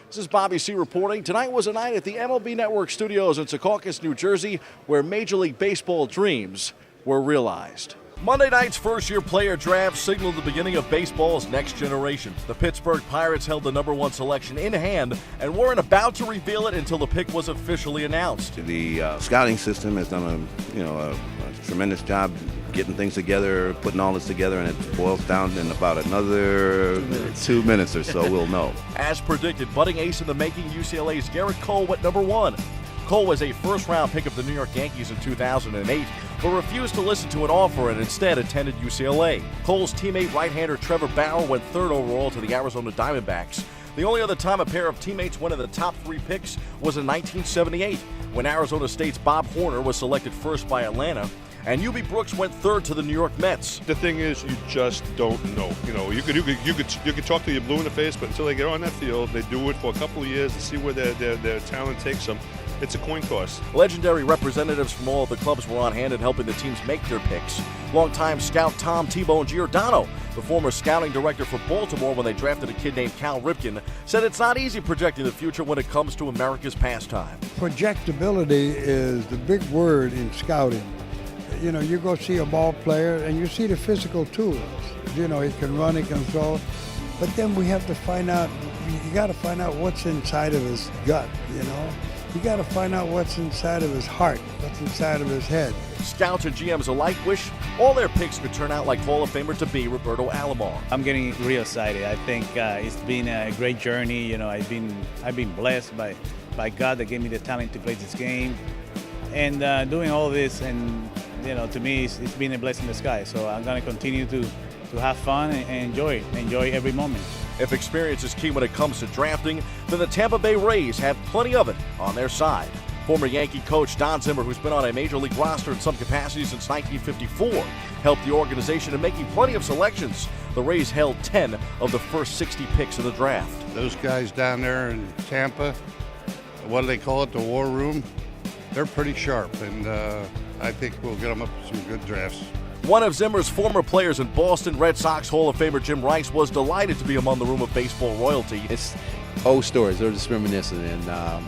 This is Bobby C. reporting. Tonight was a night at the MLB Network Studios in Seacaucus, New Jersey, where Major League Baseball dreams were realized. Monday night's first-year player draft signaled the beginning of baseball's next generation. The Pittsburgh Pirates held the #1 selection in hand and weren't about to reveal it until the pick was officially announced. The scouting system has done a tremendous job getting things together, putting all this together, and it boils down in about another 2 minutes or so we'll know. As predicted, budding ace in the making, UCLA's Garrett Cole went #1. Cole was a first-round pick of the New York Yankees in 2008, but refused to listen to an offer and instead attended UCLA. Cole's teammate right-hander Trevor Bauer went 3rd overall to the Arizona Diamondbacks. The only other time a pair of teammates went in the top 3 picks was in 1978, when Arizona State's Bob Horner was selected first by Atlanta, and Eubie Brooks went 3rd to the New York Mets. The thing is, you just don't know. You could talk to your blue in the face, but until they get on that field, they do it for a couple of years to see where their talent takes them. It's a coin toss. Legendary representatives from all of the clubs were on hand in helping the teams make their picks. Longtime scout Tom Giordano, the former scouting director for Baltimore when they drafted a kid named Cal Ripken, said it's not easy projecting the future when it comes to America's pastime. Projectability is the big word in scouting. You go see a ball player and you see the physical tools. He can run, he can throw. But then we have to find out, you got to find out what's inside of his gut, You got to find out what's inside of his heart, what's inside of his head. Scouts and GMs alike wish all their picks could turn out like Hall of Famer to be Roberto Alomar. I'm getting real excited. I think it's been a great journey. I've been blessed by God that gave me the talent to play this game, and doing all this, and to me it's been a blessing in disguise. So I'm going to continue to have fun and enjoy every moment. If experience is key when it comes to drafting, then the Tampa Bay Rays have plenty of it on their side. Former Yankee coach Don Zimmer, who's been on a major league roster in some capacity since 1954, helped the organization in making plenty of selections. The Rays held 10 of the first 60 picks in the draft. Those guys down there in Tampa, what do they call it, the war room? They're pretty sharp, and I think we'll get them up to some good drafts. One of Zimmer's former players in Boston, Red Sox Hall of Famer Jim Rice, was delighted to be among the room of baseball royalty. It's old stories, they're just reminiscent, and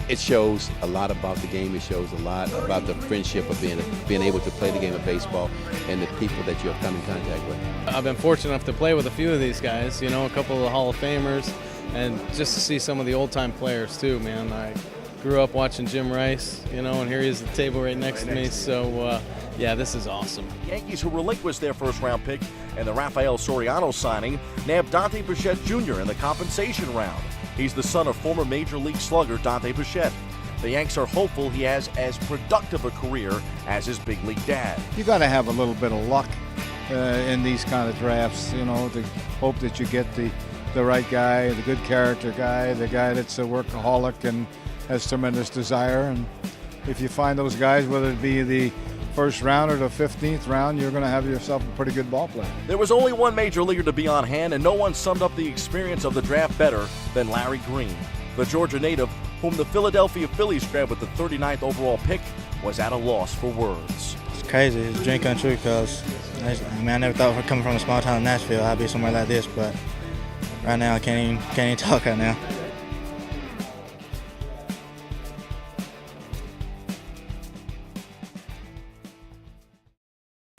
it shows a lot about the game. It shows a lot about the friendship of being able to play the game of baseball and the people that you have come in contact with. I've been fortunate enough to play with a few of these guys, a couple of the Hall of Famers, and just to see some of the old-time players too, man. I grew up watching Jim Rice, and here he is at the table right next to me, so yeah, this is awesome. Yankees, who relinquished their first-round pick and the Rafael Soriano signing, nabbed Dante Bichette Jr. in the compensation round. He's the son of former Major League slugger Dante Bichette. The Yanks are hopeful he has as productive a career as his big league dad. You got to have a little bit of luck in these kind of drafts, to hope that you get the right guy, the good character guy, the guy that's a workaholic and has tremendous desire. And if you find those guys, whether it be the first round or the 15th round, you're going to have yourself a pretty good ball player. There was only one major leaguer to be on hand, and no one summed up the experience of the draft better than Larry Greene. The Georgia native, whom the Philadelphia Phillies grabbed with the 39th overall pick, was at a loss for words. It's crazy. It's a dream come true because I never thought coming from a small town in Nashville I'd be somewhere like this, but right now I can't even talk right now.